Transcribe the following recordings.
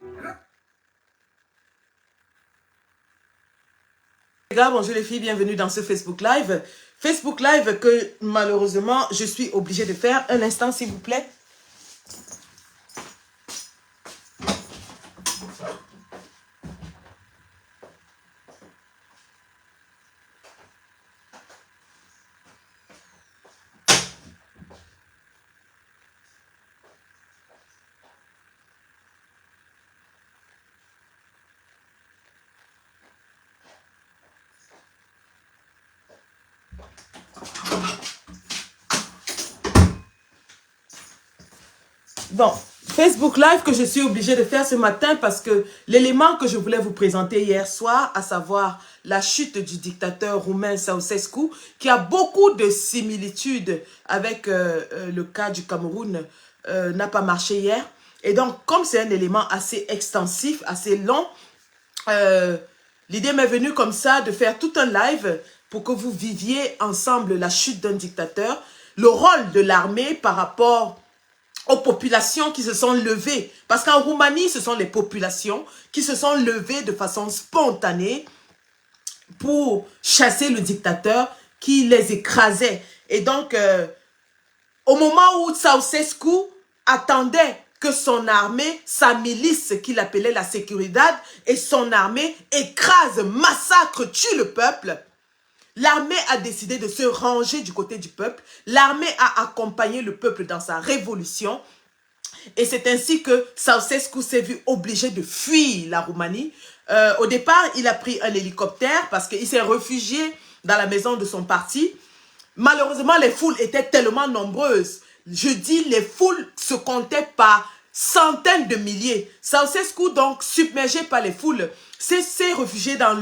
Les gars, bonjour les filles, bienvenue dans ce Facebook Live. Facebook Live que malheureusement je suis obligée de faire. Un instant s'il vous plaît. Bon, Facebook Live que je suis obligée de faire ce matin parce que l'élément que je voulais vous présenter hier soir, à savoir la chute du dictateur roumain Ceausescu, qui a beaucoup de similitudes avec le cas du Cameroun, n'a pas marché hier. Et donc, comme c'est un élément assez extensif, assez long, l'idée m'est venue comme ça de faire tout un live pour que vous viviez ensemble la chute d'un dictateur, le rôle de l'armée par rapport aux populations qui se sont levées. Parce qu'en Roumanie, ce sont les populations qui se sont levées de façon spontanée pour chasser le dictateur qui les écrasait. Et donc, au moment où Ceausescu attendait que son armée, sa milice qu'il appelait la Seguridad, et son armée écrase, massacre, tue le peuple, l'armée a décidé de se ranger du côté du peuple. L'armée a accompagné le peuple dans sa révolution. Et c'est ainsi que Ceausescu s'est vu obligé de fuir la Roumanie. Au départ, il a pris un hélicoptère parce qu'il s'est réfugié dans la maison de son parti. Malheureusement, les foules étaient tellement nombreuses. Je dis, les foules se comptaient par centaines de milliers. Ceausescu, donc, submergé par les foules, s'est réfugié dans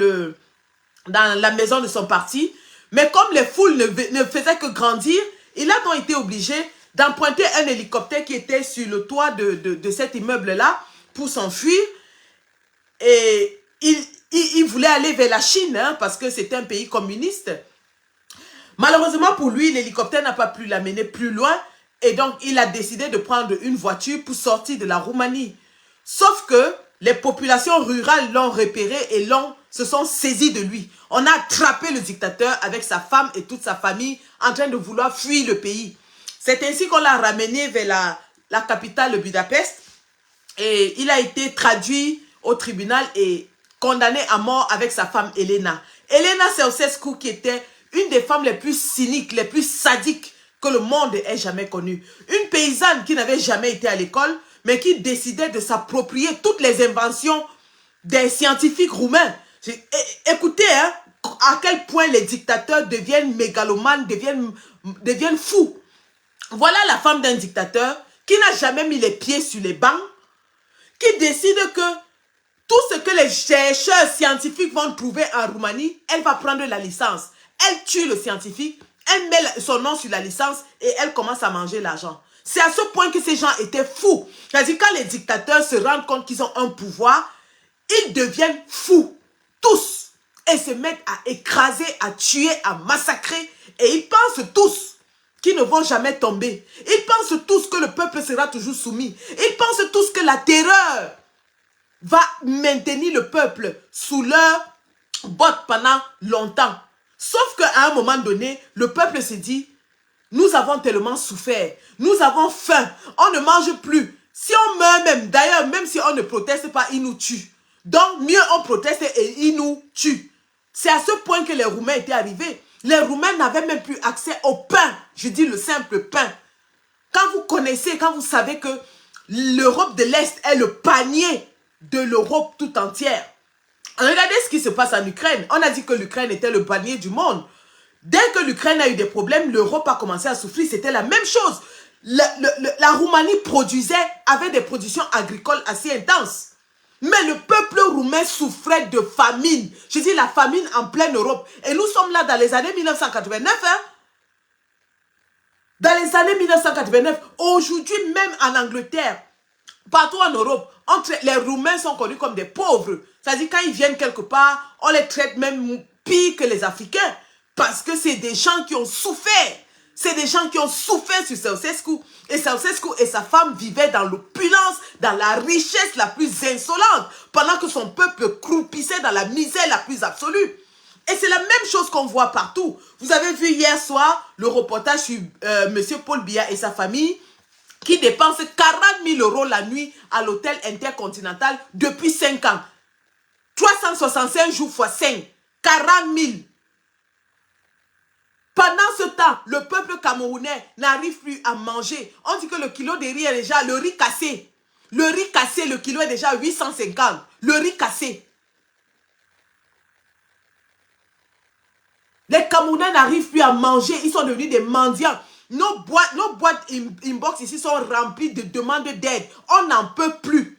la maison de son parti. Mais comme les foules ne faisaient que grandir, il a donc été obligé d'emprunter un hélicoptère qui était sur le toit de cet immeuble-là pour s'enfuir. Et il voulait aller vers la Chine, hein, parce que c'était un pays communiste. Malheureusement pour lui, l'hélicoptère n'a pas pu l'amener plus loin. Et donc, il a décidé de prendre une voiture pour sortir de la Roumanie. Sauf que les populations rurales l'ont repéré et se sont saisies de lui. On a attrapé le dictateur avec sa femme et toute sa famille en train de vouloir fuir le pays. C'est ainsi qu'on l'a ramené vers la capitale Budapest. Et il a été traduit au tribunal et condamné à mort avec sa femme Elena. Elena Ceausescu qui était une des femmes les plus cyniques, les plus sadiques que le monde ait jamais connues. Une paysanne qui n'avait jamais été à l'école, mais qui décidait de s'approprier toutes les inventions des scientifiques roumains. Écoutez, hein, à quel point les dictateurs deviennent mégalomanes, deviennent fous. Voilà la femme d'un dictateur qui n'a jamais mis les pieds sur les bancs, qui décide que tout ce que les chercheurs scientifiques vont trouver en Roumanie, elle va prendre la licence. Elle tue le scientifique, elle met son nom sur la licence et elle commence à manger l'argent. C'est à ce point que ces gens étaient fous. C'est-à-dire quand les dictateurs se rendent compte qu'ils ont un pouvoir, ils deviennent fous, tous, et se mettent à écraser, à tuer, à massacrer. Et ils pensent tous qu'ils ne vont jamais tomber. Ils pensent tous que le peuple sera toujours soumis. Ils pensent tous que la terreur va maintenir le peuple sous leur botte pendant longtemps. Sauf qu'à un moment donné, le peuple se dit, nous avons tellement souffert, nous avons faim, on ne mange plus. Si on meurt même, d'ailleurs, même si on ne proteste pas, ils nous tuent. Donc, mieux on proteste et ils nous tuent. C'est à ce point que les Roumains étaient arrivés. Les Roumains n'avaient même plus accès au pain. Je dis le simple pain. Quand vous connaissez, quand vous savez que l'Europe de l'Est est le panier de l'Europe tout entière. Regardez ce qui se passe en Ukraine. On a dit que l'Ukraine était le panier du monde. Dès que l'Ukraine a eu des problèmes, l'Europe a commencé à souffrir. C'était la même chose. La Roumanie avait des productions agricoles assez intenses. Mais le peuple roumain souffrait de famine. Je dis la famine en pleine Europe. Et nous sommes là dans les années 1989. Hein? Dans les années 1989, aujourd'hui même en Angleterre, partout en Europe, les Roumains sont connus comme des pauvres. C'est-à-dire quand ils viennent quelque part, on les traite même pire que les Africains. Parce que c'est des gens qui ont souffert. C'est des gens qui ont souffert sur Ceausescu. Et Ceausescu et sa femme vivaient dans l'opulence, dans la richesse la plus insolente, pendant que son peuple croupissait dans la misère la plus absolue. Et c'est la même chose qu'on voit partout. Vous avez vu hier soir le reportage sur M. Paul Biya et sa famille qui dépensent 40 000 € la nuit à l'hôtel Intercontinental depuis 5 ans. 365 jours fois 5. 40 000. Pendant ce temps, le peuple camerounais n'arrive plus à manger. On dit que le kilo de riz est déjà, le riz cassé. Le riz cassé, le kilo est déjà 850. Le riz cassé. Les Camerounais n'arrivent plus à manger. Ils sont devenus des mendiants. Nos boîtes inbox ici sont remplies de demandes d'aide. On n'en peut plus.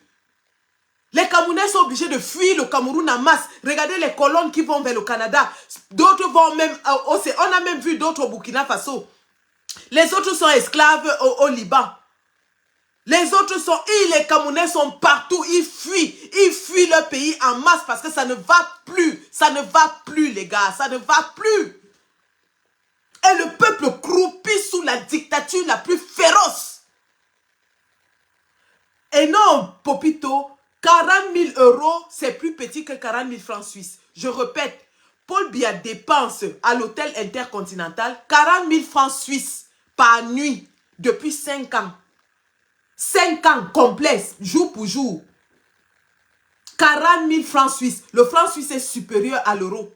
Les Camerounais sont obligés de fuir le Cameroun en masse. Regardez les colonnes qui vont vers le Canada. D'autres vont même on a même vu d'autres au Burkina Faso. Les autres sont esclaves au Liban. Les autres sont... les Camerounais sont partout. Ils fuient leur pays en masse parce que ça ne va plus. Ça ne va plus, les gars. Ça ne va plus. Et le peuple croupit sous la dictature la plus féroce. Et non, Popito... 40 000 €, c'est plus petit que 40 000 francs suisses. Je répète, Paul Biya dépense à l'hôtel Intercontinental 40 000 francs suisses par nuit depuis 5 ans. 5 ans complets, jour pour jour. 40 000 francs suisses. Le franc suisse est supérieur à l'euro.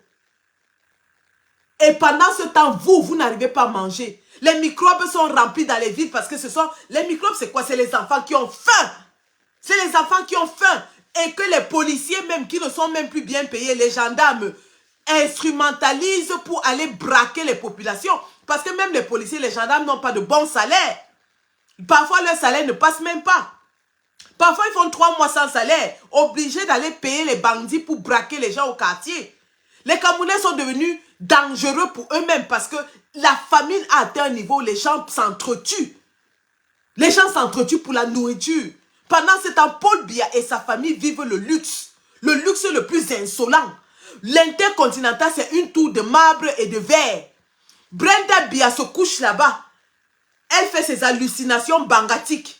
Et pendant ce temps, vous n'arrivez pas à manger. Les microbes sont remplis dans les villes parce que ce sont... Les microbes, c'est quoi? C'est les enfants qui ont faim. C'est les enfants qui ont faim et que les policiers même qui ne sont même plus bien payés, les gendarmes instrumentalisent pour aller braquer les populations. Parce que même les policiers, les gendarmes n'ont pas de bons salaires. Parfois, leur salaire ne passe même pas. Parfois, ils font 3 mois sans salaire, obligés d'aller payer les bandits pour braquer les gens au quartier. Les Camerounais sont devenus dangereux pour eux-mêmes parce que la famine a atteint un niveau où les gens s'entretuent. Les gens s'entretuent pour la nourriture. Pendant ce temps, Paul Biya et sa famille vivent le luxe le plus insolent. L'Intercontinental, c'est une tour de marbre et de verre. Brenda Biya se couche là-bas. Elle fait ses hallucinations bangatiques.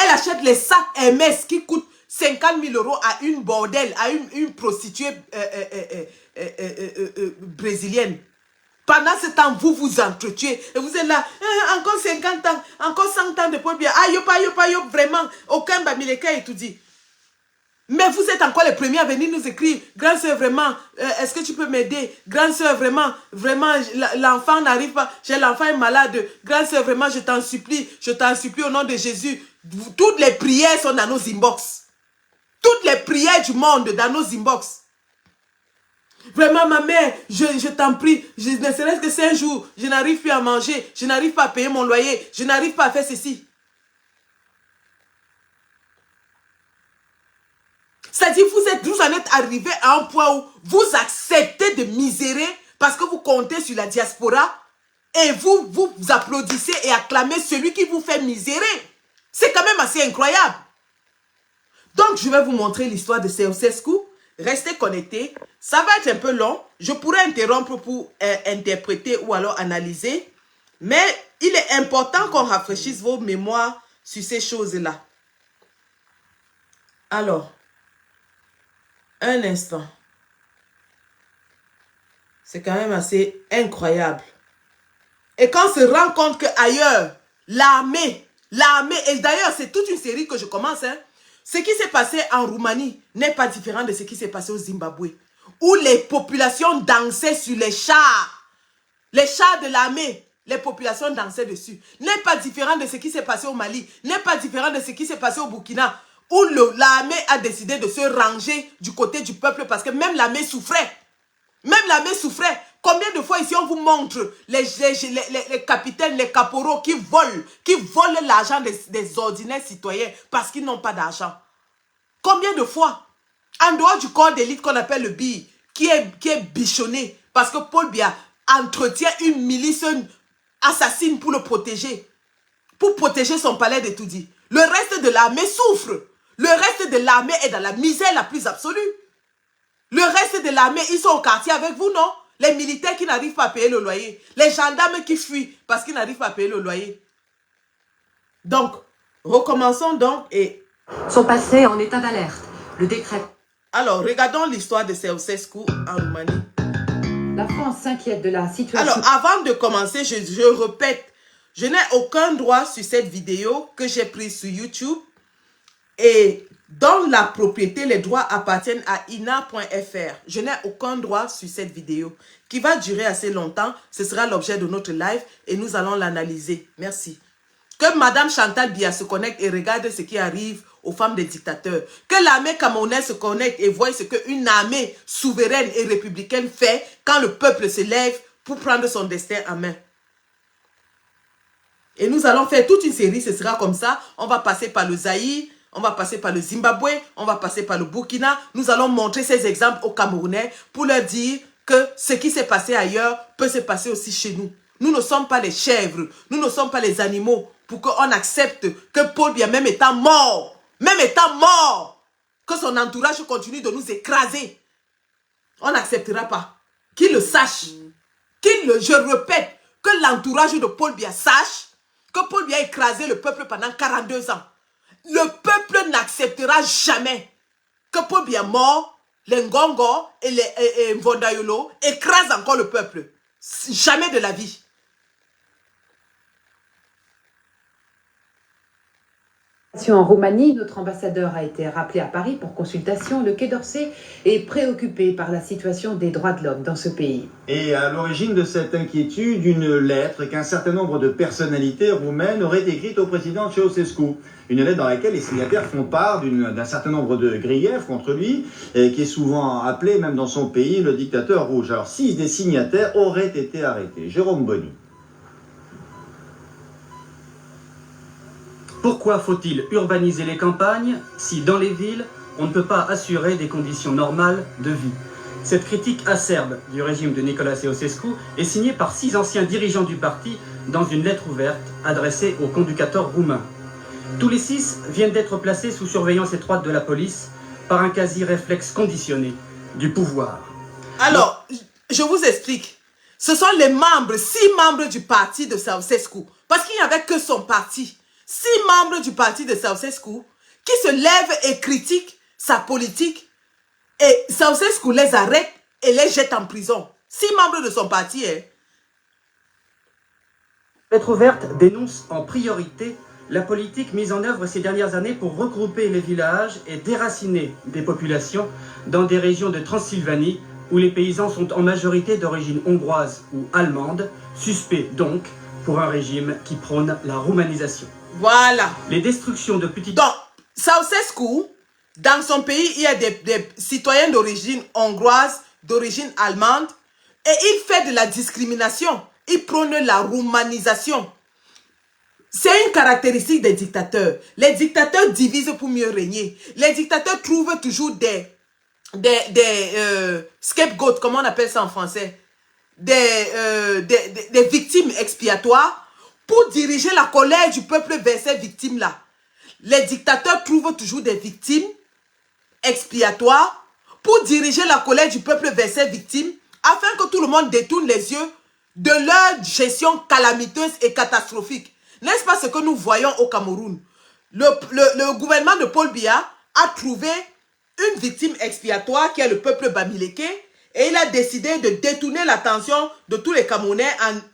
Elle achète les sacs Hermès qui coûtent 50 000 € à une bordelle, à une prostituée brésilienne. Pendant ce temps, vous vous entretuez. Et vous êtes là, encore 50 ans, encore 100 ans de Paul Biya. Ah, yo, vraiment, aucun Bamileka et tout dit. Mais vous êtes encore les premiers à venir nous écrire. Grande sœur, vraiment, est-ce que tu peux m'aider? Grande sœur, vraiment, l'enfant n'arrive pas. J'ai l'enfant est malade. Grande sœur, vraiment, je t'en supplie au nom de Jésus. Toutes les prières sont dans nos inbox. Toutes les prières du monde dans nos inbox. Vraiment, ma mère, je t'en prie, ne serait-ce que 5 jours, je n'arrive plus à manger, je n'arrive pas à payer mon loyer, je n'arrive pas à faire ceci. C'est-à-dire, vous en êtes arrivé à un point où vous acceptez de misérer parce que vous comptez sur la diaspora et vous applaudissez et acclamez celui qui vous fait misérer. C'est quand même assez incroyable. Donc, je vais vous montrer l'histoire de Ceausescu. Restez connectés. Ça va être un peu long. Je pourrais interrompre pour interpréter ou alors analyser. Mais il est important qu'on rafraîchisse vos mémoires sur ces choses-là. Alors, un instant. C'est quand même assez incroyable. Et quand on se rend compte qu'ailleurs, l'armée, et d'ailleurs, c'est toute une série que je commence, hein. Ce qui s'est passé en Roumanie n'est pas différent de ce qui s'est passé au Zimbabwe, où les populations dansaient sur les chars. Les chars de l'armée, les populations dansaient dessus. N'est pas différent de ce qui s'est passé au Mali, n'est pas différent de ce qui s'est passé au Burkina, où l'armée a décidé de se ranger du côté du peuple parce que même l'armée souffrait. Même l'armée souffrait. Combien de fois ici on vous montre les capitaines, les caporaux qui volent l'argent des ordinaires citoyens parce qu'ils n'ont pas d'argent. Combien de fois? En dehors du corps d'élite qu'on appelle le BI, qui est bichonné parce que Paul Biya entretient une milice assassine pour le protéger. Pour protéger son palais de tout dit. Le reste de l'armée souffre. Le reste de l'armée est dans la misère la plus absolue. Le reste de l'armée, ils sont au quartier avec vous, non? les militaires qui n'arrivent pas à payer le loyer, les gendarmes qui fuient parce qu'ils n'arrivent pas à payer le loyer. Donc, recommençons donc et... sont passés en état d'alerte. Le décret... Alors, regardons l'histoire de Ceausescu en Roumanie. La France s'inquiète de la situation... Alors, avant de commencer, je répète, je n'ai aucun droit sur cette vidéo que j'ai prise sur YouTube et dont la propriété, les droits appartiennent à ina.fr. Je n'ai aucun droit sur cette vidéo qui va durer assez longtemps. Ce sera l'objet de notre live et nous allons l'analyser. Merci. Que Madame Chantal Biya se connecte et regarde ce qui arrive aux femmes des dictateurs. Que l'armée camerounaise se connecte et voie ce qu'une armée souveraine et républicaine fait quand le peuple se lève pour prendre son destin en main. Et nous allons faire toute une série, ce sera comme ça. On va passer par le Zaïre, on va passer par le Zimbabwe, on va passer par le Burkina. Nous allons montrer ces exemples aux Camerounais pour leur dire que ce qui s'est passé ailleurs peut se passer aussi chez nous. Nous ne sommes pas les chèvres, nous ne sommes pas les animaux pour qu'on accepte que Paul Biya, même étant mort, que son entourage continue de nous écraser. On n'acceptera pas. Qu'il le sache. Je répète, que l'entourage de Paul Biya sache que Paul Biya a écrasé le peuple pendant 42 ans. Le peuple n'acceptera jamais que Paul Biya mort, les Ngongo et les Mvondayolo écrasent encore le peuple. Jamais de la vie. En Roumanie, notre ambassadeur a été rappelé à Paris pour consultation. Le Quai d'Orsay est préoccupé par la situation des droits de l'homme dans ce pays. Et à l'origine de cette inquiétude, une lettre qu'un certain nombre de personnalités roumaines auraient écrite au président Ceausescu. Une lettre dans laquelle les signataires font part d'un certain nombre de griefs contre lui, qui est souvent appelé, même dans son pays, le dictateur rouge. Alors 6 des signataires auraient été arrêtés. Jérôme Bonny. Pourquoi faut-il urbaniser les campagnes si dans les villes, on ne peut pas assurer des conditions normales de vie? Cette critique acerbe du régime de Nicolae Ceausescu est signée par 6 anciens dirigeants du parti dans une lettre ouverte adressée aux conducteurs roumains. Tous les 6 viennent d'être placés sous surveillance étroite de la police par un quasi-réflexe conditionné du pouvoir. Alors, je vous explique. Ce sont les membres, 6 membres du parti de Ceausescu. Parce qu'il n'y avait que son parti. 6 membres du parti de Ceausescu qui se lèvent et critiquent sa politique et Ceausescu les arrête et les jette en prison. 6 membres de son parti. Lettre ouverte dénonce en priorité la politique mise en œuvre ces dernières années pour regrouper les villages et déraciner des populations dans des régions de Transylvanie où les paysans sont en majorité d'origine hongroise ou allemande, suspects donc pour un régime qui prône la roumanisation. Voilà. Les destructions de petites... Donc, Ceausescu, dans son pays, il y a des citoyens d'origine hongroise, d'origine allemande, et il fait de la discrimination. Il prône la roumanisation. C'est une caractéristique des dictateurs. Les dictateurs divisent pour mieux régner. Les dictateurs trouvent toujours des scapegoats, comment on appelle ça en français? Des victimes expiatoires pour diriger la colère du peuple vers ces victimes-là. Les dictateurs trouvent toujours des victimes expiatoires pour diriger la colère du peuple vers ces victimes afin que tout le monde détourne les yeux de leur gestion calamiteuse et catastrophique. N'est-ce pas ce que nous voyons au Cameroun? Le gouvernement de Paul Biya a trouvé une victime expiatoire qui est le peuple bamileke et il a décidé de détourner l'attention de tous les Camerounais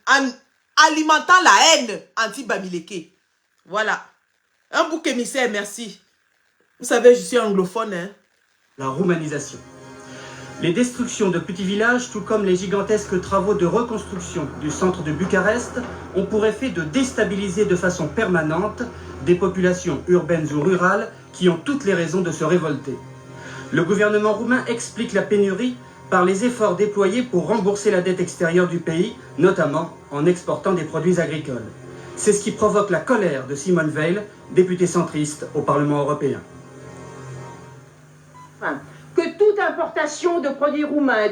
en alimentant la haine anti-bamileke. Voilà. Un bouc émissaire, merci. Vous savez, je suis anglophone. Hein? La roumanisation. Les destructions de petits villages, tout comme les gigantesques travaux de reconstruction du centre de Bucarest, ont pour effet de déstabiliser de façon permanente des populations urbaines ou rurales qui ont toutes les raisons de se révolter. Le gouvernement roumain explique la pénurie par les efforts déployés pour rembourser la dette extérieure du pays, notamment en exportant des produits agricoles. C'est ce qui provoque la colère de Simone Veil, députée centriste au Parlement européen. Que toute importation de produits roumains, et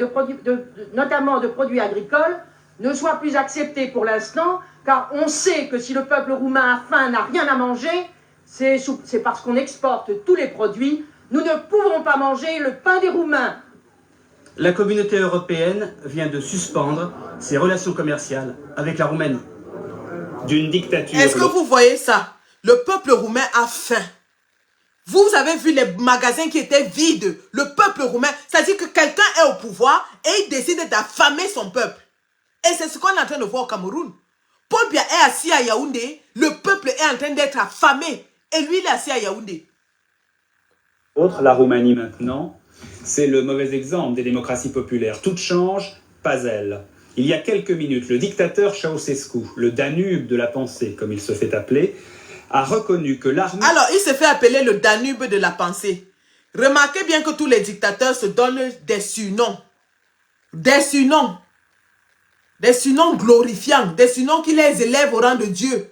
notamment de produits agricoles, ne soit plus acceptée pour l'instant, car on sait que si le peuple roumain a faim, n'a rien à manger, c'est parce qu'on exporte tous les produits. Nous ne pouvons pas manger le pain des Roumains. La communauté européenne vient de suspendre ses relations commerciales avec la Roumanie. D'une dictature... Est-ce que vous voyez ça? Le peuple roumain a faim. Vous avez vu les magasins qui étaient vides. Le peuple roumain, c'est-à-dire que quelqu'un est au pouvoir et il décide d'affamer son peuple. Et c'est ce qu'on est en train de voir au Cameroun. Paul Biya est assis à Yaoundé, le peuple est en train d'être affamé. Et lui, il est assis à Yaoundé. La Roumanie maintenant, c'est le mauvais exemple des démocraties populaires. Tout change, pas elle. Il y a quelques minutes, le dictateur Ceausescu, le Danube de la pensée, comme il se fait appeler, a reconnu que l'armée... Alors, il se fait appeler le Danube de la pensée. Remarquez bien que tous les dictateurs se donnent des surnoms. Des surnoms. Des surnoms glorifiants. Des surnoms qui les élèvent au rang de Dieu.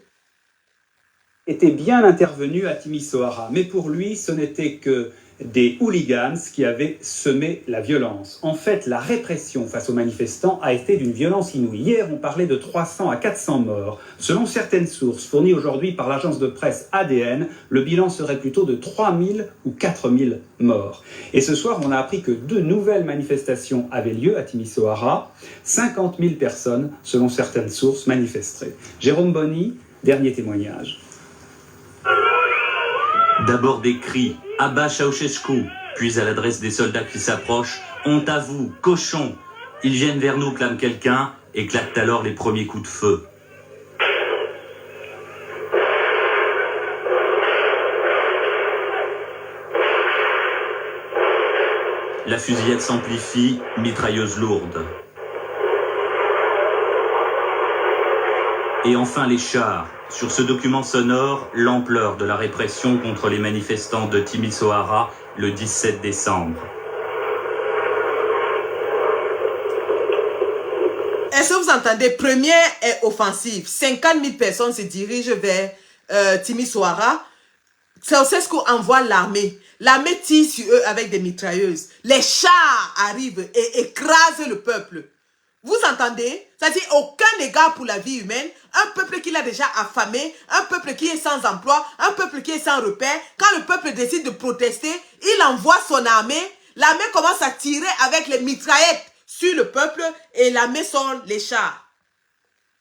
Était bien intervenu à Timisoara. Mais pour lui, ce n'était que des hooligans qui avaient semé la violence. En fait, la répression face aux manifestants a été d'une violence inouïe. Hier, on parlait de 300 à 400 morts. Selon certaines sources fournies aujourd'hui par l'agence de presse ADN, le bilan serait plutôt de 3000 ou 4000 morts. Et ce soir, on a appris que 2 nouvelles manifestations avaient lieu à Timisoara. 50 000 personnes, selon certaines sources, manifesteraient. Jérôme Bonny, dernier témoignage. D'abord des cris « Abat Ceausescu », puis à l'adresse des soldats qui s'approchent « Honte à vous, cochons !» Ils viennent vers nous, clame quelqu'un, éclatent alors les premiers coups de feu. La fusillade s'amplifie, mitrailleuse lourde. Et enfin les chars. Sur ce document sonore, l'ampleur de la répression contre les manifestants de Timisoara le 17 décembre. Est-ce que vous entendez? Première est offensive. 50 000 personnes se dirigent vers Timisoara. Ceausescu envoie l'armée. L'armée tire sur eux avec des mitrailleuses. Les chars arrivent et écrasent le peuple. Vous entendez? C'est-à-dire aucun dégât pour la vie humaine. Un peuple qui l'a déjà affamé, un peuple qui est sans emploi, un peuple qui est sans repère. Quand le peuple décide de protester, il envoie son armée. L'armée commence à tirer avec les mitraillettes sur le peuple et l'armée sort les chars.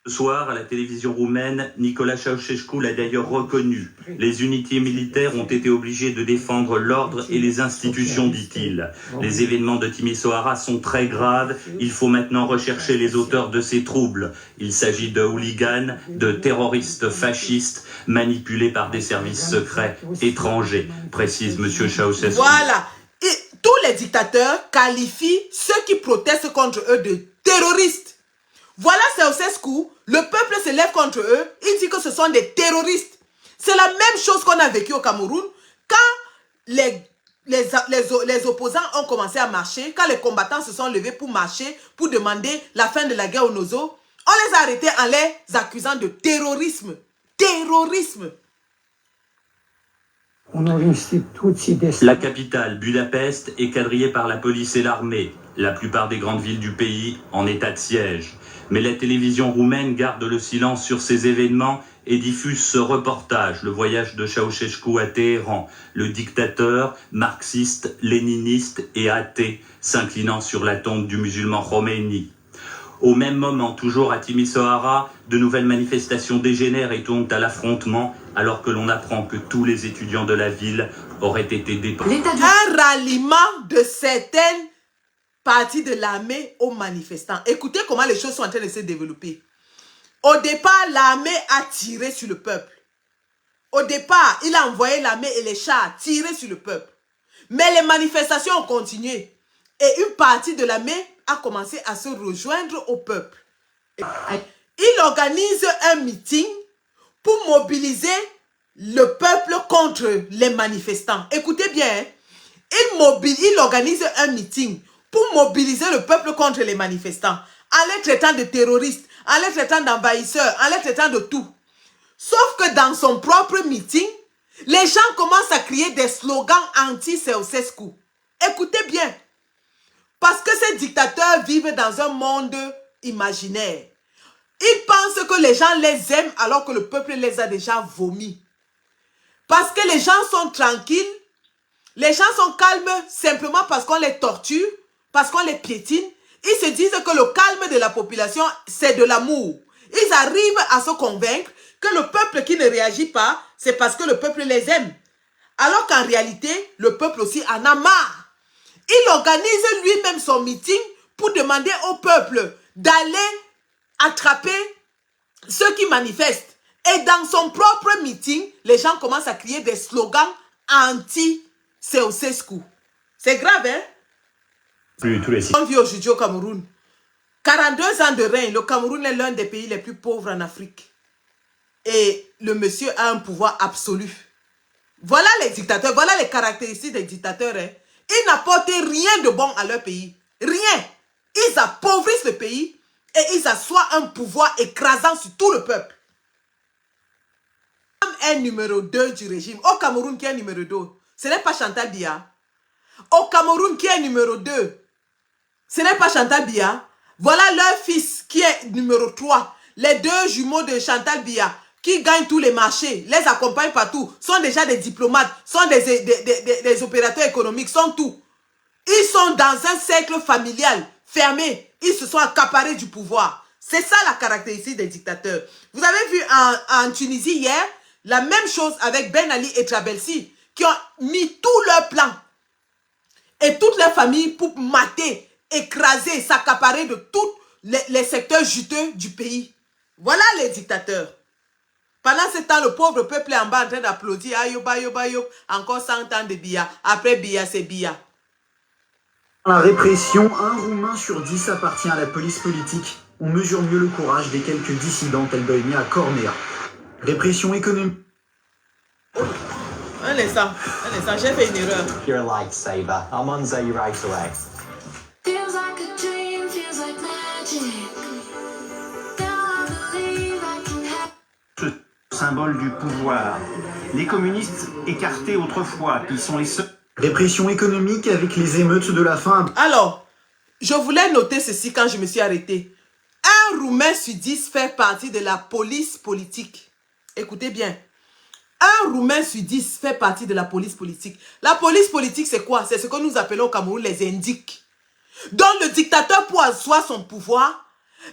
Ce soir, à la télévision roumaine, Nicolae Ceausescu l'a d'ailleurs reconnu. Les unités militaires ont été obligées de défendre l'ordre et les institutions, dit-il. Les événements de Timisoara sont très graves. Il faut maintenant rechercher les auteurs de ces troubles. Il s'agit de hooligans, de terroristes fascistes, manipulés par des services secrets étrangers, précise M. Ceausescu. Voilà. Et tous les dictateurs qualifient ceux qui protestent contre eux de terroristes. Voilà Ceausescu, le peuple se lève contre eux, il dit que ce sont des terroristes. C'est la même chose qu'on a vécu au Cameroun quand les opposants ont commencé à marcher, quand les combattants se sont levés pour marcher, pour demander la fin de la guerre au Nozo, on les a arrêtés en les accusant de terrorisme. Terrorisme. La capitale, Budapest, est quadrillée par la police et l'armée. La plupart des grandes villes du pays en état de siège. Mais la télévision roumaine garde le silence sur ces événements et diffuse ce reportage, le voyage de Ceausescu à Téhéran, le dictateur marxiste, léniniste et athée, s'inclinant sur la tombe du musulman Khomeini. Au même moment, toujours à Timisoara, de nouvelles manifestations dégénèrent et tournent à l'affrontement, alors que l'on apprend que tous les étudiants de la ville auraient été déportés. Un ralliement de certaines partie de l'armée aux manifestants. Écoutez comment les choses sont en train de se développer. Au départ, l'armée a tiré sur le peuple. Au départ, il a envoyé l'armée et les chars tirer sur le peuple. Mais les manifestations ont continué. Et une partie de l'armée a commencé à se rejoindre au peuple. Il organise un meeting pour mobiliser le peuple contre les manifestants. Écoutez bien, il organise un meeting pour mobiliser le peuple contre les manifestants, en les traitant de terroristes, en les traitant d'envahisseurs, en les traitant de tout. Sauf que dans son propre meeting, les gens commencent à crier des slogans anti-Ceausescu. Écoutez bien, parce que ces dictateurs vivent dans un monde imaginaire. Ils pensent que les gens les aiment alors que le peuple les a déjà vomis. Parce que les gens sont tranquilles, les gens sont calmes simplement parce qu'on les torture, parce qu'on les piétine. Ils se disent que le calme de la population, c'est de l'amour. Ils arrivent à se convaincre que le peuple qui ne réagit pas, c'est parce que le peuple les aime. Alors qu'en réalité, le peuple aussi en a marre. Il organise lui-même son meeting pour demander au peuple d'aller attraper ceux qui manifestent. Et dans son propre meeting, les gens commencent à crier des slogans anti-Ceausescu. C'est grave, hein? On vit aujourd'hui au Cameroun. 42 ans de règne, le Cameroun est l'un des pays les plus pauvres en Afrique. Et le monsieur a un pouvoir absolu. Voilà les dictateurs, voilà les caractéristiques des dictateurs. Hein. Ils n'apportent rien de bon à leur pays. Rien. Ils appauvrissent le pays et ils assoient un pouvoir écrasant sur tout le peuple. Un numéro 2 du régime. Au Cameroun, qui est numéro 2? Ce n'est pas Chantal Biya. Au Cameroun, qui est numéro 2? Ce n'est pas Chantal Biya. Voilà leur fils qui est numéro 3. Les deux jumeaux de Chantal Biya qui gagnent tous les marchés, les accompagnent partout, sont déjà des diplomates, sont des opérateurs économiques, sont tout. Ils sont dans un cercle familial fermé. Ils se sont accaparés du pouvoir. C'est ça la caractéristique des dictateurs. Vous avez vu en Tunisie hier, la même chose avec Ben Ali et Trabelsi, qui ont mis tout leur plan et toute leur famille pour mater, écraser, s'accaparer de tous les secteurs juteux du pays. Voilà les dictateurs. Pendant ce temps, le pauvre peuple est en bas en train d'applaudir. Ayob, ayob, ayob. Encore 100 ans de Biya. Après Biya, c'est Biya. La répression, un Roumain sur 10 appartient à la police politique. On mesure mieux le courage des quelques dissidents tels Doimi à Corméa. Répression économique. Un instant, j'ai fait une erreur. You're a lightsaber. I'm on Z right away. Feels like a dream, feels like magic. Now I believe I can have. Ce symbole du pouvoir. Les communistes écartés autrefois, qui sont les seuls. Répression économique avec les émeutes de la faim. Alors, je voulais noter ceci quand je me suis arrêté. Un Roumain sur 10 fait partie de la police politique. Écoutez bien. Un Roumain sur 10 fait partie de la police politique. La police politique, c'est quoi? C'est ce que nous appelons au Cameroun les indiques. Donc le dictateur, pour asseoir son pouvoir,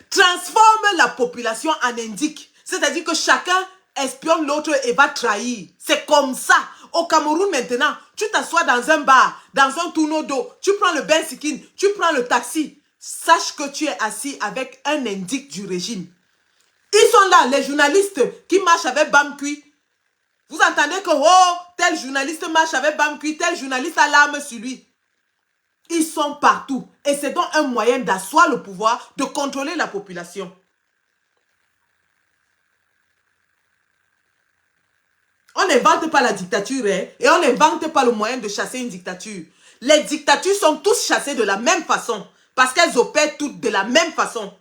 transforme la population en indique. C'est-à-dire que chacun espionne l'autre et va trahir. C'est comme ça. Au Cameroun maintenant, tu t'assois dans un bar, dans un tourneau d'eau, tu prends le benzikin, tu prends le taxi. Sache que tu es assis avec un indique du régime. Ils sont là, les journalistes qui marchent avec Bamkui. Vous entendez que, oh, tel journaliste marche avec Bamkui, tel journaliste a l'arme sur lui. Ils sont partout. Et c'est donc un moyen d'asseoir le pouvoir, de contrôler la population. On n'invente pas la dictature, hein, et on n'invente pas le moyen de chasser une dictature. Les dictatures sont tous chassées de la même façon, parce qu'elles opèrent toutes de la même façon.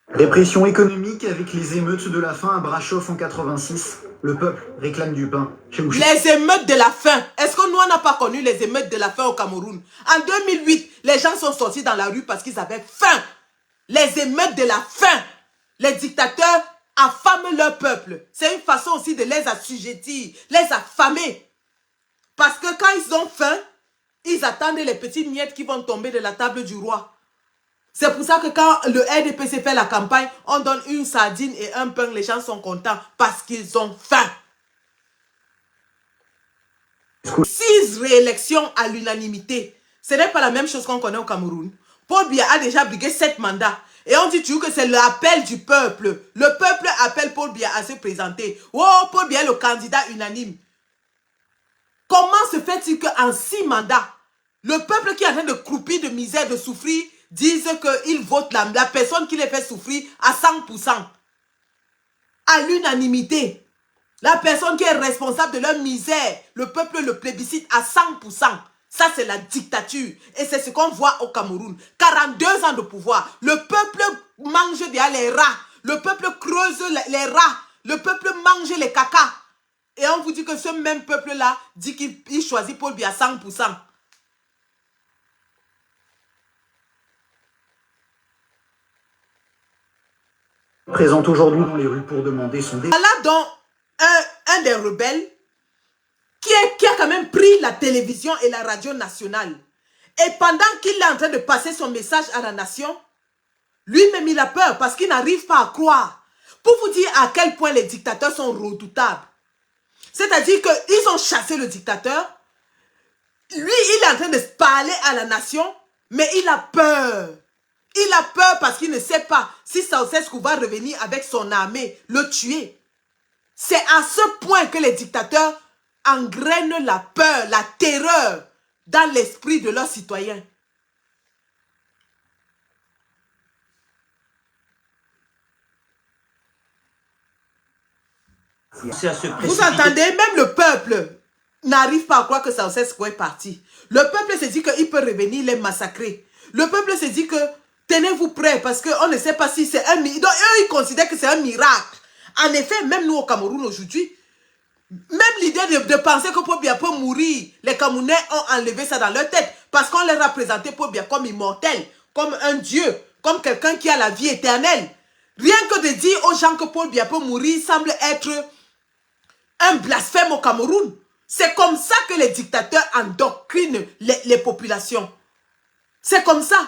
Répression économique avec les émeutes de la faim à Brasov en 86. Le peuple réclame du pain. Les émeutes de la faim. Est-ce que nous, on n'a pas connu les émeutes de la faim au Cameroun? En 2008, les gens sont sortis dans la rue parce qu'ils avaient faim. Les émeutes de la faim. Les dictateurs affament leur peuple. C'est une façon aussi de les assujettir, les affamer. Parce que quand ils ont faim, ils attendent les petites miettes qui vont tomber de la table du roi. C'est pour ça que quand le RDPC fait la campagne, on donne une sardine et un pain, les gens sont contents parce qu'ils ont faim. 6 réélections à l'unanimité. Ce n'est pas la même chose qu'on connaît au Cameroun. Paul Biya a déjà brigué 7 mandats. Et on dit toujours que c'est l'appel du peuple. Le peuple appelle Paul Biya à se présenter. Oh, Paul Biya est le candidat unanime. Comment se fait-il qu'en 6 mandats, le peuple qui est en train de croupir de misère, de souffrir, disent qu'ils votent la personne qui les fait souffrir à 100%. À l'unanimité. La personne qui est responsable de leur misère, le peuple le plébiscite à 100%. Ça, c'est la dictature. Et c'est ce qu'on voit au Cameroun. 42 ans de pouvoir. Le peuple mange bien les rats. Le peuple creuse les rats. Le peuple mange les cacas. Et on vous dit que ce même peuple-là dit qu'il choisit Paul Biya à 100%. Présente aujourd'hui dans les rues pour demander son départ. Voilà donc un des rebelles qui a quand même pris la télévision et la radio nationale. Et pendant qu'il est en train de passer son message à la nation, lui-même il a peur parce qu'il n'arrive pas à croire. Pour vous dire à quel point les dictateurs sont redoutables. C'est-à-dire qu'ils ont chassé le dictateur. Lui, il est en train de parler à la nation, mais il a peur. Il a peur parce qu'il ne sait pas si Ceausescu va revenir avec son armée, le tuer. C'est à ce point que les dictateurs engrainent la peur, la terreur dans l'esprit de leurs citoyens. Vous entendez, même le peuple n'arrive pas à croire que Ceausescu est parti. Le peuple se dit qu'il peut revenir les massacrer. Le peuple se dit que tenez-vous prêts parce qu'on ne sait pas si c'est un miracle. Donc eux, ils considèrent que c'est un miracle. En effet, même nous au Cameroun aujourd'hui, même l'idée de penser que Paul Biya peut mourir, les Camerounais ont enlevé ça dans leur tête parce qu'on les a présenté Paul Biya comme immortel, comme un dieu, comme quelqu'un qui a la vie éternelle. Rien que de dire aux gens que Paul Biya peut mourir semble être un blasphème au Cameroun. C'est comme ça que les dictateurs endoctrinent les populations. C'est comme ça.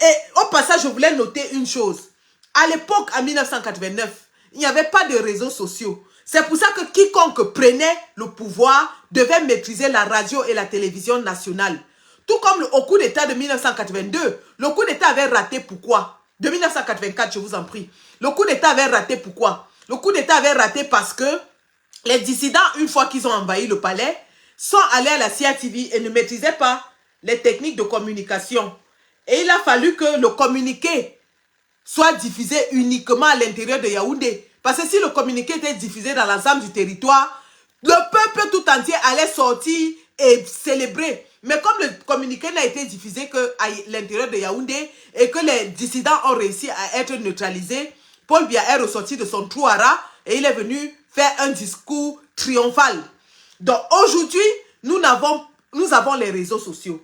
Et au passage, je voulais noter une chose. À l'époque, en 1989, il n'y avait pas de réseaux sociaux. C'est pour ça que quiconque prenait le pouvoir devait maîtriser la radio et la télévision nationale. Tout comme au coup d'État de 1982, le coup d'État avait raté pourquoi? De 1984, je vous en prie. Le coup d'État avait raté pourquoi? Le coup d'État avait raté parce que les dissidents, une fois qu'ils ont envahi le palais, sont allés à la CITV et ne maîtrisaient pas les techniques de communication. Et il a fallu que le communiqué soit diffusé uniquement à l'intérieur de Yaoundé. Parce que si le communiqué était diffusé dans l'ensemble du territoire, le peuple tout entier allait sortir et célébrer. Mais comme le communiqué n'a été diffusé qu'à l'intérieur de Yaoundé et que les dissidents ont réussi à être neutralisés, Paul Biya est ressorti de son trou à rat et il est venu faire un discours triomphal. Donc aujourd'hui, nous avons les réseaux sociaux.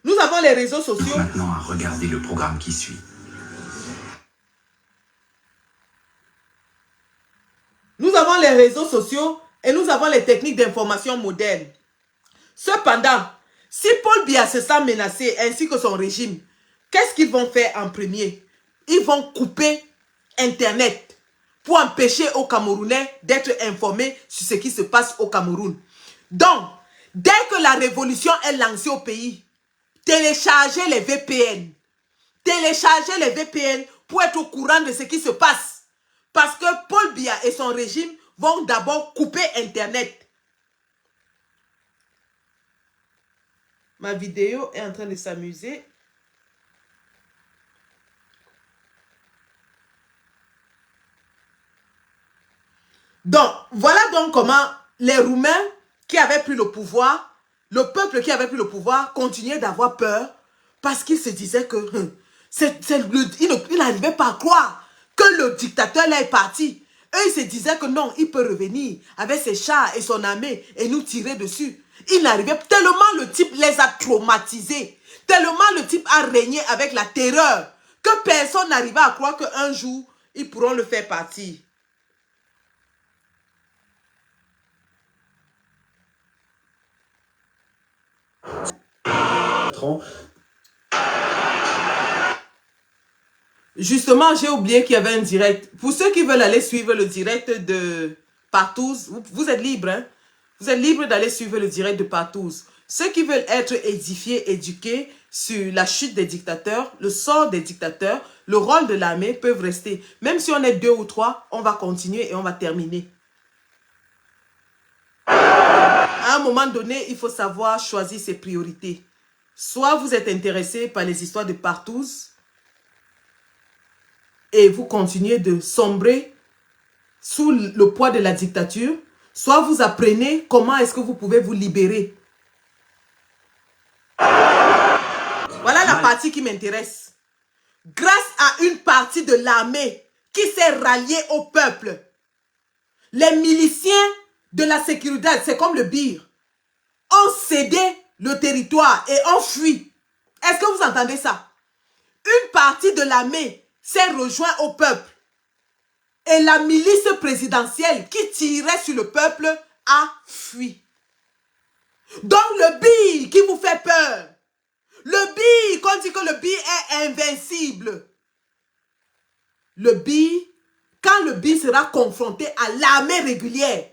Nous avons les réseaux sociaux. Maintenant à regarder le programme qui suit. Nous avons les réseaux sociaux et nous avons les techniques d'information modernes. Cependant, si Paul Biya se sent menacé ainsi que son régime, qu'est-ce qu'ils vont faire en premier? Ils vont couper Internet pour empêcher aux Camerounais d'être informés sur ce qui se passe au Cameroun. Donc, dès que la révolution est lancée au pays, téléchargez les VPN. Téléchargez les VPN pour être au courant de ce qui se passe. Parce que Paul Biya et son régime vont d'abord couper Internet. Ma vidéo est en train de s'amuser. Donc, voilà donc comment les Roumains qui avaient pris le pouvoir, le peuple qui avait pris le pouvoir, continuait d'avoir peur parce qu'ils se disaient que ils n'arrivaient pas à croire que le dictateur là est parti. Eux, ils se disaient que non, il peut revenir avec ses chars et son armée et nous tirer dessus. Il n'arrivait pas. Tellement le type les a traumatisés. Tellement le type a régné avec la terreur que personne n'arrivait à croire qu'un jour, ils pourront le faire partir. Justement, j'ai oublié qu'il y avait un direct. Pour ceux qui veulent aller suivre le direct de Partouze, vous êtes libres, hein? Vous êtes libres d'aller suivre le direct de Partouze. Ceux qui veulent être édifiés, éduqués sur la chute des dictateurs, le sort des dictateurs, le rôle de l'armée peuvent rester. Même si on est 2 ou 3, on va continuer et on va terminer. À un moment donné, il faut savoir choisir ses priorités. Soit vous êtes intéressé par les histoires de Partouze et vous continuez de sombrer sous le poids de la dictature, soit vous apprenez comment est-ce que vous pouvez vous libérer. Voilà la partie qui m'intéresse. Grâce à une partie de l'armée qui s'est ralliée au peuple, les miliciens de la sécurité, c'est comme le BIR, ont cédé le territoire et ont fui. Est-ce que vous entendez ça? Une partie de l'armée s'est rejointe au peuple. Et la milice présidentielle qui tirait sur le peuple a fui. Donc le BI qui vous fait peur. Le BI, qu'on dit que le BI est invincible. Le BI, quand le BI sera confronté à l'armée régulière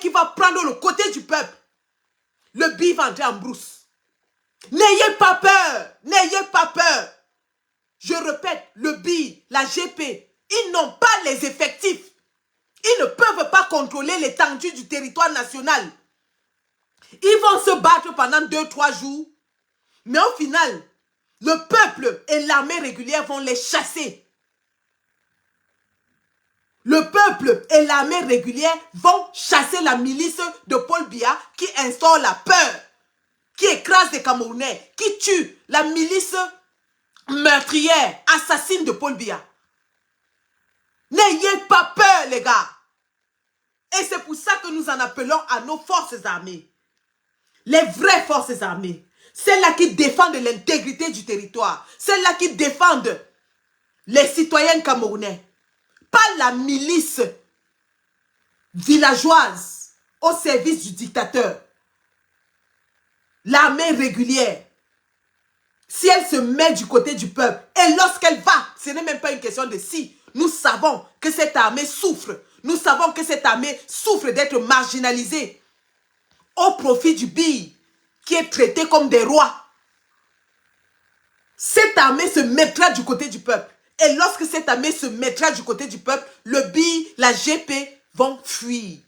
qui va prendre le côté du peuple, le BI va entrer en brousse. N'ayez pas peur, n'ayez pas peur. Je répète, le BI, la GP, ils n'ont pas les effectifs. Ils ne peuvent pas contrôler l'étendue du territoire national. Ils vont se battre pendant 2-3 jours. Mais au final, le peuple et l'armée régulière vont les chasser. Le peuple et l'armée régulière vont chasser la milice de Paul Biya qui instaure la peur, qui écrase les Camerounais, qui tue la milice meurtrière, assassine de Paul Biya. N'ayez pas peur, les gars. Et c'est pour ça que nous en appelons à nos forces armées. Les vraies forces armées. Celles-là qui défendent l'intégrité du territoire. Celles-là qui défendent les citoyens camerounais. Pas la milice villageoise au service du dictateur. L'armée régulière. Si elle se met du côté du peuple, et lorsqu'elle va, ce n'est même pas une question de si. Nous savons que cette armée souffre. Nous savons que cette armée souffre d'être marginalisée au profit du BI, qui est traité comme des rois. Cette armée se mettra du côté du peuple. Et lorsque cette armée se mettra du côté du peuple, le BI, la GP vont fuir.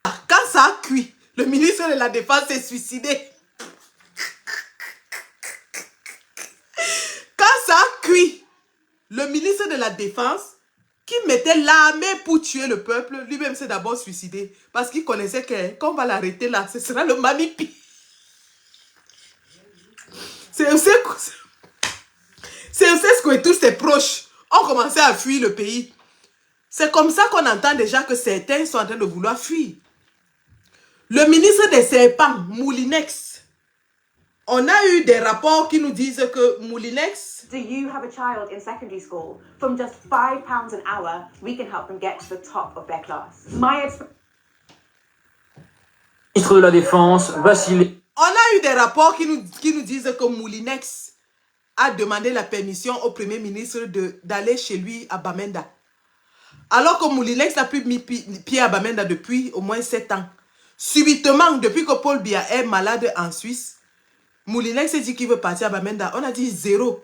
Quand ça a cuit, le ministre de la Défense s'est suicidé. Quand ça a cuit, le ministre de la Défense, qui mettait l'armée pour tuer le peuple, lui-même s'est d'abord suicidé. Parce qu'il connaissait que quand on va l'arrêter là, ce sera le Mamipi. C'est aussi que tous ses proches ont commencé à fuir le pays. C'est comme ça qu'on entend déjà que certains sont en train de vouloir fuir. Le ministre des Serpents, Moulinex, on a eu des rapports qui nous disent que Moulinex... Do you have a child in secondary school? From just £5 an hour, we can help them get to the top of their class. Ministre de la Défense, Vassili... On a eu des rapports qui nous disent que Moulinex a demandé la permission au Premier ministre d'aller chez lui à Bamenda. Alors que Moulinex n'a plus mis pied à Bamenda depuis au moins 7 ans. Subitement, depuis que Paul Biya est malade en Suisse, Moulinex s'est dit qu'il veut partir à Bamenda. On a dit 0.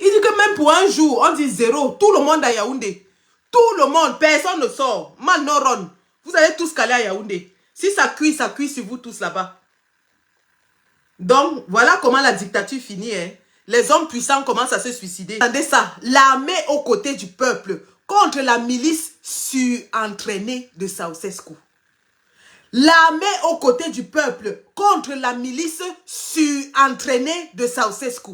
Il dit que même pour un jour, on dit 0. Tout le monde à Yaoundé. Tout le monde, personne ne sort. Manoron. Vous allez tous caler à Yaoundé. Si ça cuit sur vous tous là-bas. Donc, voilà comment la dictature finit. Hein. Les hommes puissants commencent à se suicider. Attendez ça. L'armée aux côtés du peuple contre la milice surentraînée de Ceausescu. L'armée aux côtés du peuple contre la milice surentraînée de Ceausescu.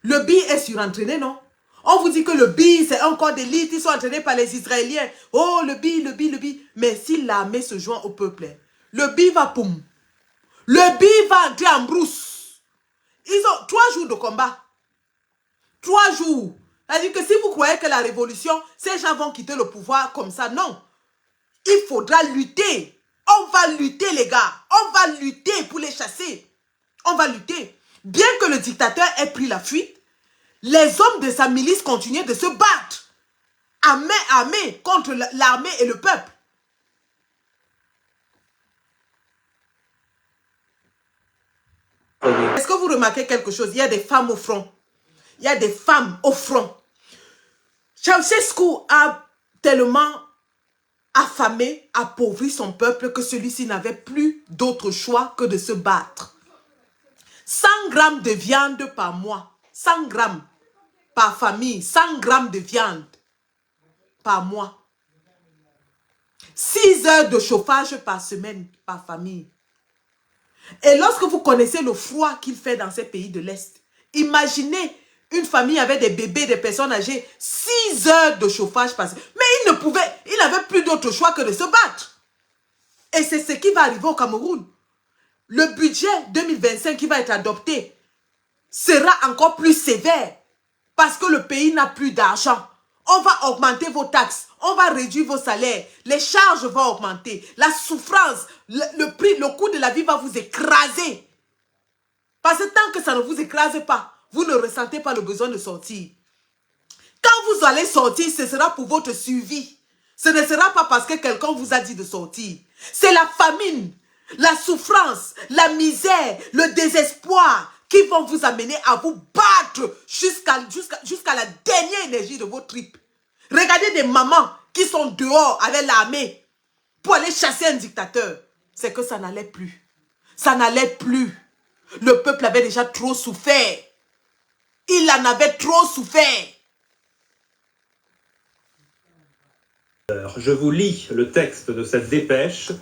Le BI est surentraîné, non? On vous dit que le BI, c'est un corps d'élite, ils sont entraînés par les Israéliens. Oh, le BI, le BI, le BI. Mais si l'armée se joint au peuple, le BI va poum. Le BI va entrer en brousse. Ils ont 3 jours de combat. 3 jours. C'est-à-dire que si vous croyez que la révolution, ces gens vont quitter le pouvoir comme ça, non. Il faudra lutter. On va lutter, les gars. On va lutter pour les chasser. On va lutter. Bien que le dictateur ait pris la fuite, les hommes de sa milice continuaient de se battre. À main armée contre l'armée et le peuple. Est-ce que vous remarquez quelque chose? Il y a des femmes au front. Il y a des femmes au front. Ceausescu a tellement affamé, appauvri son peuple que celui-ci n'avait plus d'autre choix que de se battre. 100 grammes de viande par mois. 100 grammes par famille. 100 grammes de viande par mois. 6 heures de chauffage par semaine par famille. Et lorsque vous connaissez le froid qu'il fait dans ces pays de l'Est, imaginez une famille avec des bébés, des personnes âgées, 6 heures de chauffage par semaine. Mais il n'avait plus d'autre choix que de se battre. Et c'est ce qui va arriver au Cameroun. Le budget 2025 qui va être adopté sera encore plus sévère parce que le pays n'a plus d'argent. On va augmenter vos taxes, on va réduire vos salaires, les charges vont augmenter, la souffrance, le prix, le coût de la vie va vous écraser. Parce que tant que ça ne vous écrase pas, vous ne ressentez pas le besoin de sortir. Quand vous allez sortir, ce sera pour votre survie. Ce ne sera pas parce que quelqu'un vous a dit de sortir. C'est la famine, la souffrance, la misère, le désespoir qui vont vous amener à vous battre jusqu'à la dernière énergie de vos tripes. Regardez des mamans qui sont dehors avec l'armée pour aller chasser un dictateur. C'est que ça n'allait plus. Ça n'allait plus. Le peuple avait déjà trop souffert. Il en avait trop souffert. Je vous lis le texte de cette dépêche.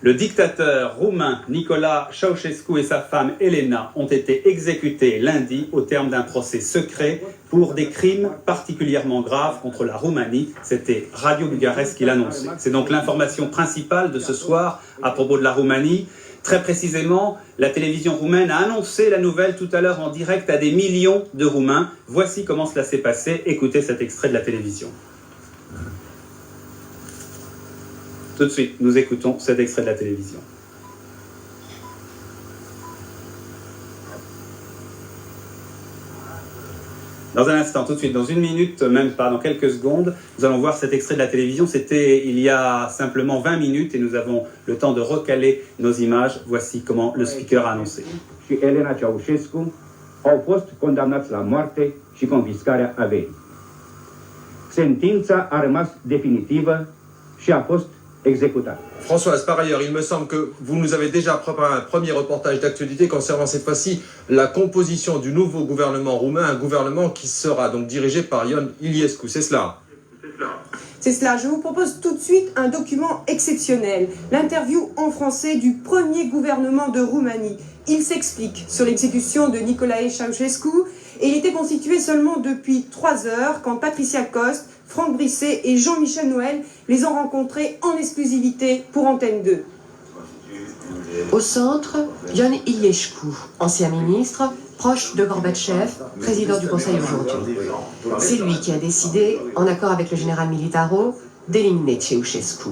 Le dictateur roumain Nicolae Ceausescu et sa femme Elena ont été exécutés lundi au terme d'un procès secret pour des crimes particulièrement graves contre la Roumanie. C'était Radio Bucarest qui l'annonçait. C'est donc l'information principale de ce soir à propos de la Roumanie. Très précisément, la télévision roumaine a annoncé la nouvelle tout à l'heure en direct à des millions de Roumains. Voici comment cela s'est passé. Écoutez cet extrait de la télévision. Tout de suite, nous écoutons cet extrait de la télévision. Dans un instant, tout de suite, dans une minute, même pas, dans quelques secondes, nous allons voir cet extrait de la télévision. C'était il y a simplement 20 minutes et nous avons le temps de recaler nos images. Voici comment le speaker a annoncé. Și Elena Ceaușescu au fost condamnați la moarte și confiscarea averii. Sentința a rămas definitivă și a fost exécutată. Françoise, par ailleurs, il me semble que vous nous avez déjà préparé un premier reportage d'actualité concernant cette fois-ci la composition du nouveau gouvernement roumain, un gouvernement qui sera donc dirigé par Ion Iliescu, c'est cela? C'est cela, je vous propose tout de suite un document exceptionnel, l'interview en français du premier gouvernement de Roumanie. Il s'explique sur l'exécution de Nicolae Ceausescu et il était constitué seulement depuis 3 heures quand Patricia Coste, Franck Brisset et Jean-Michel Noël les ont rencontrés en exclusivité pour Antenne 2. Au centre, Ion Iliescu, ancien ministre, proche de Gorbatchev, président du Conseil aujourd'hui. C'est lui qui a décidé, en accord avec le général Militaro, d'éliminer Ceausescu.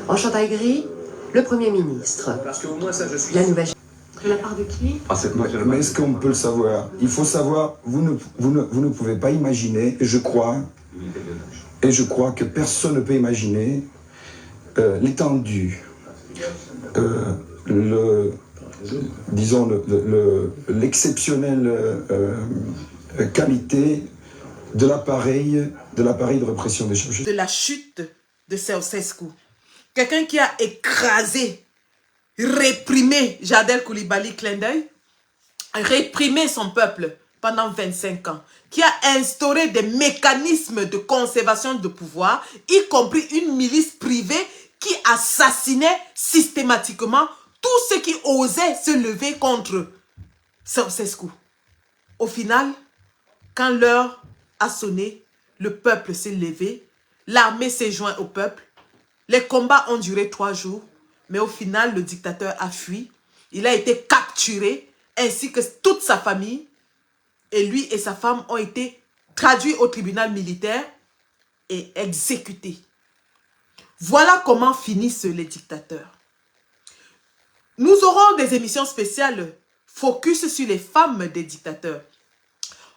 En chantail gris, le Premier ministre. La nouvelle... De la part de qui? Mais est-ce qu'on peut le savoir? Il faut savoir, vous ne pouvez pas imaginer, je crois que personne ne peut imaginer l'étendue, l'exceptionnelle qualité de l'appareil de répression des Ceausescu. De la chute de Ceausescu. Quelqu'un qui a écrasé, réprimé Jadel Coulibaly, clin d'œil, réprimé son peuple pendant 25 ans, qui a instauré des mécanismes de conservation de pouvoir, y compris une milice privée qui assassinait systématiquement tous ceux qui osaient se lever contre Ceausescu. Au final, quand l'heure a sonné, le peuple s'est levé, l'armée s'est jointe au peuple, les combats ont duré 3 jours, mais au final, le dictateur a fui, il a été capturé, ainsi que toute sa famille, et lui et sa femme ont été traduits au tribunal militaire et exécutés. Voilà comment finissent les dictateurs. Nous aurons des émissions spéciales focus sur les femmes des dictateurs.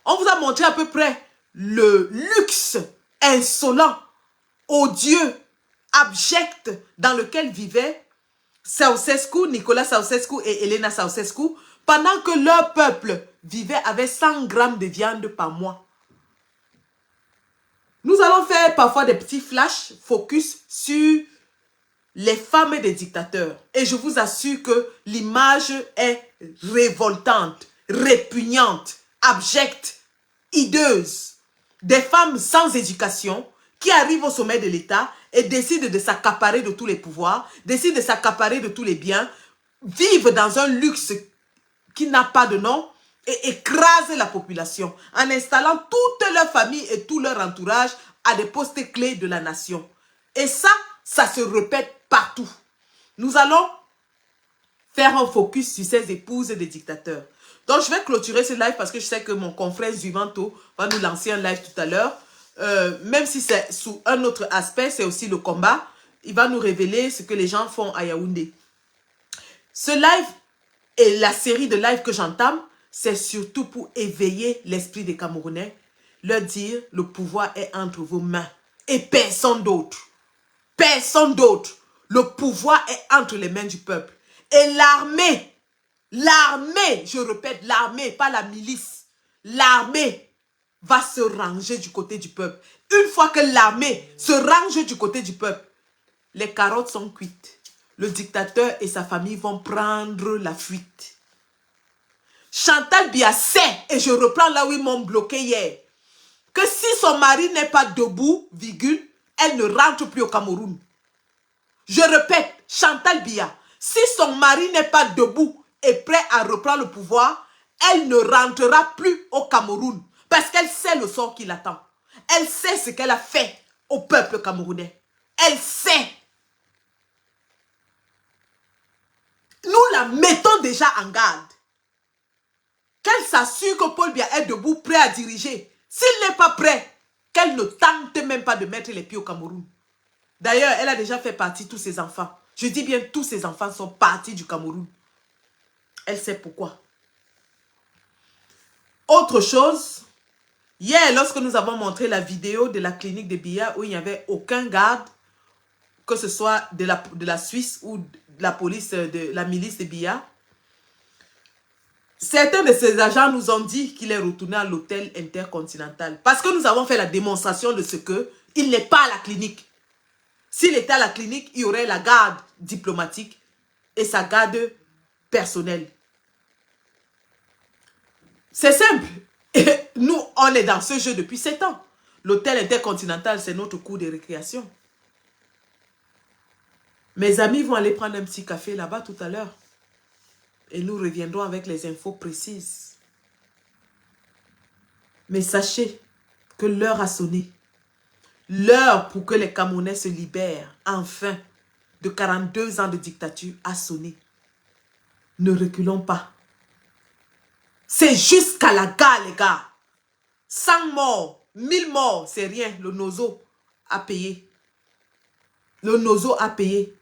On vous a montré à peu près le luxe insolent, odieux, abject dans lequel vivaient Ceausescu, Nicolae Ceausescu et Elena Ceausescu pendant que leur peuple vivait avec 100 grammes de viande par mois. Nous allons faire parfois des petits flashs focus sur les femmes des dictateurs. Et je vous assure que l'image est révoltante, répugnante, abjecte, hideuse. Des femmes sans éducation qui arrivent au sommet de l'État et décident de s'accaparer de tous les pouvoirs, décident de s'accaparer de tous les biens, vivent dans un luxe qui n'a pas de nom et écrasent la population en installant toute leur famille et tout leur entourage à des postes clés de la nation. Et ça se répète partout. Nous allons faire un focus sur ces épouses des dictateurs. Donc, je vais clôturer ce live parce que je sais que mon confrère Zuivanto va nous lancer un live tout à l'heure. même si c'est sous un autre aspect, c'est aussi le combat. Il va nous révéler ce que les gens font à Yaoundé. Ce live et la série de lives que j'entame, c'est surtout pour éveiller l'esprit des Camerounais, leur dire le pouvoir est entre vos mains et personne d'autre. Personne d'autre. Le pouvoir est entre les mains du peuple. Et l'armée, je répète, l'armée, pas la milice, l'armée va se ranger du côté du peuple. Une fois que l'armée se range du côté du peuple, les carottes sont cuites. Le dictateur et sa famille vont prendre la fuite. Chantal Biya sait, et je reprends là où ils m'ont bloqué hier, que si son mari n'est pas debout, virgule, elle ne rentre plus au Cameroun. Je répète, Chantal Biya, si son mari n'est pas debout et prêt à reprendre le pouvoir, elle ne rentrera plus au Cameroun. Parce qu'elle sait le sort qui l'attend. Elle sait ce qu'elle a fait au peuple camerounais. Elle sait. Nous la mettons déjà en garde. Qu'elle s'assure que Paul Biya est debout, prêt à diriger. S'il n'est pas prêt, qu'elle ne tente même pas de mettre les pieds au Cameroun. D'ailleurs, elle a déjà fait partie de tous ses enfants. Je dis bien, tous ses enfants sont partis du Cameroun. Elle sait pourquoi. Autre chose, hier, lorsque nous avons montré la vidéo de la clinique de Biya où il n'y avait aucun garde, que ce soit de la Suisse ou de la police, de la milice de Biya, certains de ces agents nous ont dit qu'il est retourné à l'hôtel intercontinental. Parce que nous avons fait la démonstration de ce qu'il n'est pas à la clinique. S'il était à la clinique, il y aurait la garde diplomatique et sa garde personnelle. C'est simple. Et nous, on est dans ce jeu depuis 7 ans. L'hôtel intercontinental, c'est notre cours de récréation. Mes amis vont aller prendre un petit café là-bas tout à l'heure. Et nous reviendrons avec les infos précises. Mais sachez que l'heure a sonné. L'heure pour que les Camerounais se libèrent, enfin, de 42 ans de dictature a sonné. Ne reculons pas. C'est jusqu'à la gare, les gars. 100 morts, 1000 morts, c'est rien. Le Nozo a payé. Le Nozo a payé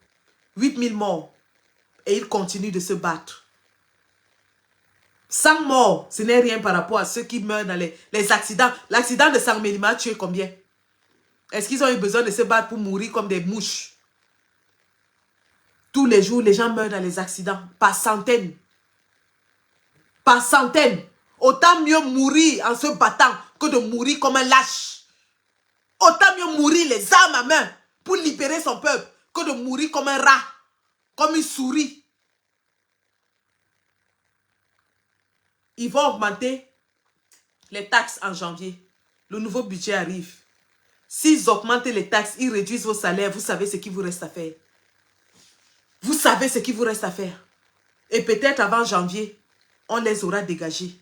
8000 morts. Et il continue de se battre. 100 morts, ce n'est rien par rapport à ceux qui meurent dans les accidents. L'accident de Sangmelima a tué combien? Est-ce qu'ils ont eu besoin de se battre pour mourir comme des mouches? Tous les jours, les gens meurent dans les accidents. Par centaines. Par centaines. Autant mieux mourir en se battant que de mourir comme un lâche. Autant mieux mourir les armes à main pour libérer son peuple que de mourir comme un rat, comme une souris. Ils vont augmenter les taxes en janvier. Le nouveau budget arrive. S'ils augmentent les taxes, ils réduisent vos salaires, vous savez ce qu'il vous reste à faire. Vous savez ce qu'il vous reste à faire. Et peut-être avant janvier, on les aura dégagés.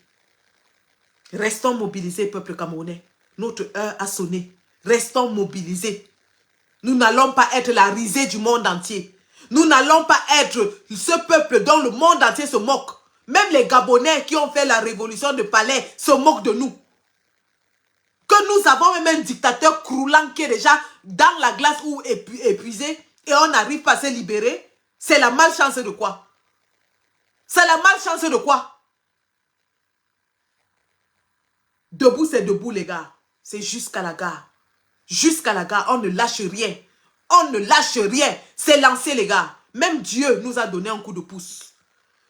Restons mobilisés, peuple camerounais. Notre heure a sonné. Restons mobilisés. Nous n'allons pas être la risée du monde entier. Nous n'allons pas être ce peuple dont le monde entier se moque. Même les Gabonais qui ont fait la révolution de Palais se moquent de nous. Que nous avons même un dictateur croulant qui est déjà dans la glace ou épuisé et on n'arrive pas à se libérer. C'est la malchance de quoi? C'est la malchance de quoi? Debout, c'est debout, les gars. C'est jusqu'à la gare. Jusqu'à la gare, on ne lâche rien. On ne lâche rien. C'est lancé, les gars. Même Dieu nous a donné un coup de pouce.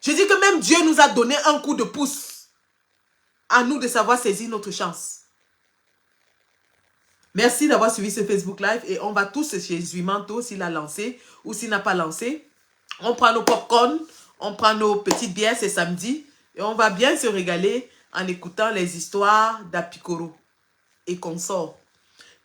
Je dis que même Dieu nous a donné un coup de pouce. À nous de savoir saisir notre chance. Merci d'avoir suivi ce Facebook Live et on va tous chez Zuimanto s'il a lancé ou s'il n'a pas lancé. On prend nos popcorn, on prend nos petites bières, c'est samedi et on va bien se régaler en écoutant les histoires d'Apikoro et consorts.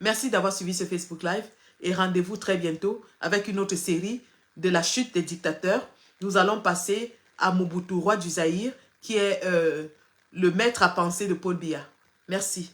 Merci d'avoir suivi ce Facebook Live et rendez-vous très bientôt avec une autre série de la chute des dictateurs. Nous allons passer à Mobutu, roi du Zaïre, qui est le maître à penser de Paul Biya. Merci.